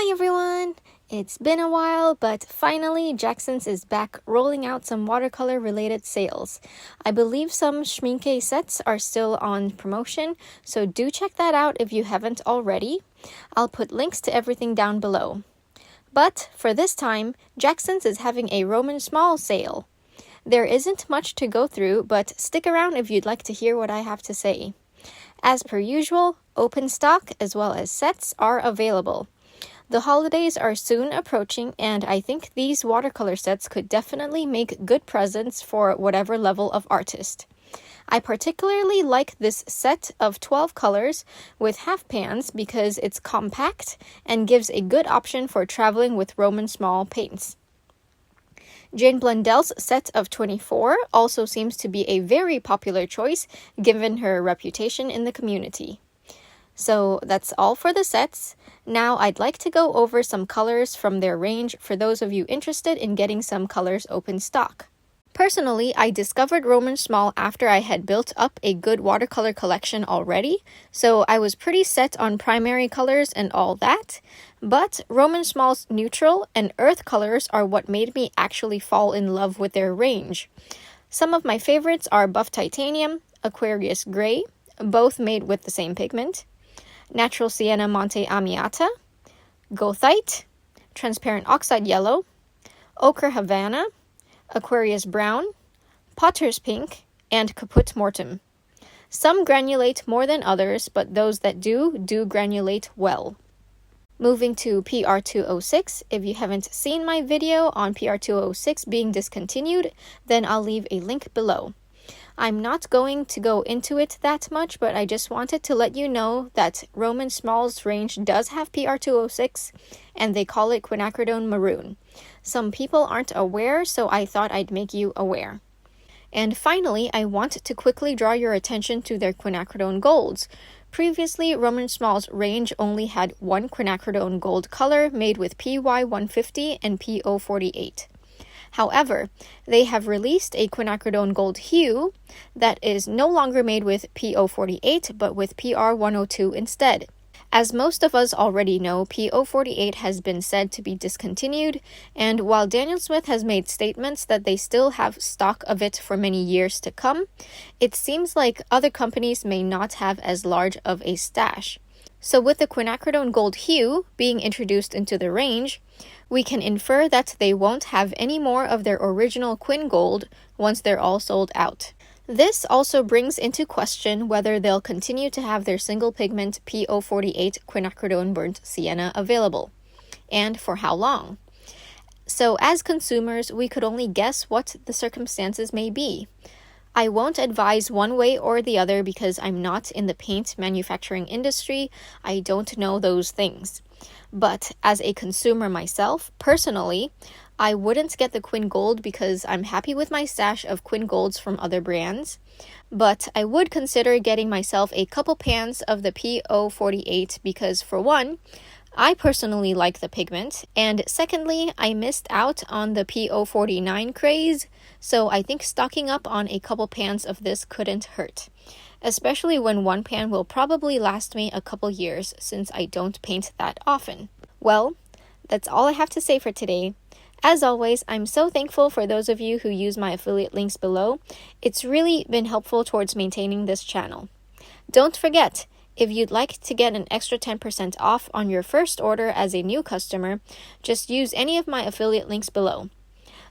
Hi everyone! It's been a while, but finally Jackson's is back rolling out some watercolor related sales. I believe some SCHMINCKE sets are still on promotion, so do check that out if you haven't already. I'll put links to everything down below. But for this time, Jackson's is having a Roman SZMAL sale. There isn't much to go through, but stick around if you'd like to hear what I have to say. As per usual, open stock as well as sets are available. The holidays are soon approaching, and I think these watercolor sets could definitely make good presents for whatever level of artist. I particularly like this set of 12 colors with half pans because it's compact and gives a good option for traveling with Roman SZMAL paints. Jane Blundell's set of 24 also seems to be a very popular choice given her reputation in the community. So that's all for the sets. Now I'd like to go over some colors from their range for those of you interested in getting some colors open stock. Personally, I discovered Roman SZMAL after I had built up a good watercolor collection already, so I was pretty set on primary colors and all that, but Roman SZMAL's neutral and earth colors are what made me actually fall in love with their range. Some of my favorites are Buff Titanium, Aquarius Gray, both made with the same pigment, Natural Sienna Monte Amiata, Goethite, Transparent Oxide Yellow, Ochre Havana, Aquarius Brown, Potter's Pink, and Caput Mortuum. Some granulate more than others, but those that do granulate well. Moving to PR206, if you haven't seen my video on PR206 being discontinued, then I'll leave a link below. I'm not going to go into it that much, but I just wanted to let you know that Roman SZMAL's range does have PR206, and they call it quinacridone maroon. Some people aren't aware, so I thought I'd make you aware. And finally, I want to quickly draw your attention to their quinacridone golds. Previously, Roman SZMAL's range only had one quinacridone gold color made with PY150 and PO48. However, they have released a quinacridone gold hue that is no longer made with PO48 but with PR102 instead. As most of us already know, PO48 has been said to be discontinued, and while Daniel Smith has made statements that they still have stock of it for many years to come, it seems like other companies may not have as large of a stash. So with the quinacridone gold hue being introduced into the range, we can infer that they won't have any more of their original quin gold once they're all sold out. This also brings into question whether they'll continue to have their single pigment PO48 quinacridone burnt sienna available, and for how long. So as consumers, we could only guess what the circumstances may be. I won't advise one way or the other because I'm not in the paint manufacturing industry. I don't know those things. But as a consumer myself, personally, I wouldn't get the Quin Gold because I'm happy with my stash of Quin Golds from other brands. But I would consider getting myself a couple pans of the PO48 because, for one, I personally like the pigment, and secondly, I missed out on the PO49 craze, so I think stocking up on a couple pans of this couldn't hurt, especially when one pan will probably last me a couple years since I don't paint that often. Well, that's all I have to say for today. As always, I'm so thankful for those of you who use my affiliate links below. It's really been helpful towards maintaining this channel. Don't forget, if you'd like to get an extra 10% off on your first order as a new customer, just use any of my affiliate links below.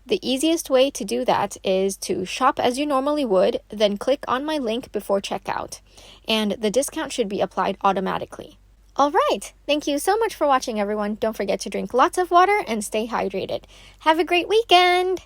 The easiest way to do that is to shop as you normally would, then click on my link before checkout, and the discount should be applied automatically. Alright, thank you so much for watching everyone. Don't forget to drink lots of water and stay hydrated. Have a great weekend!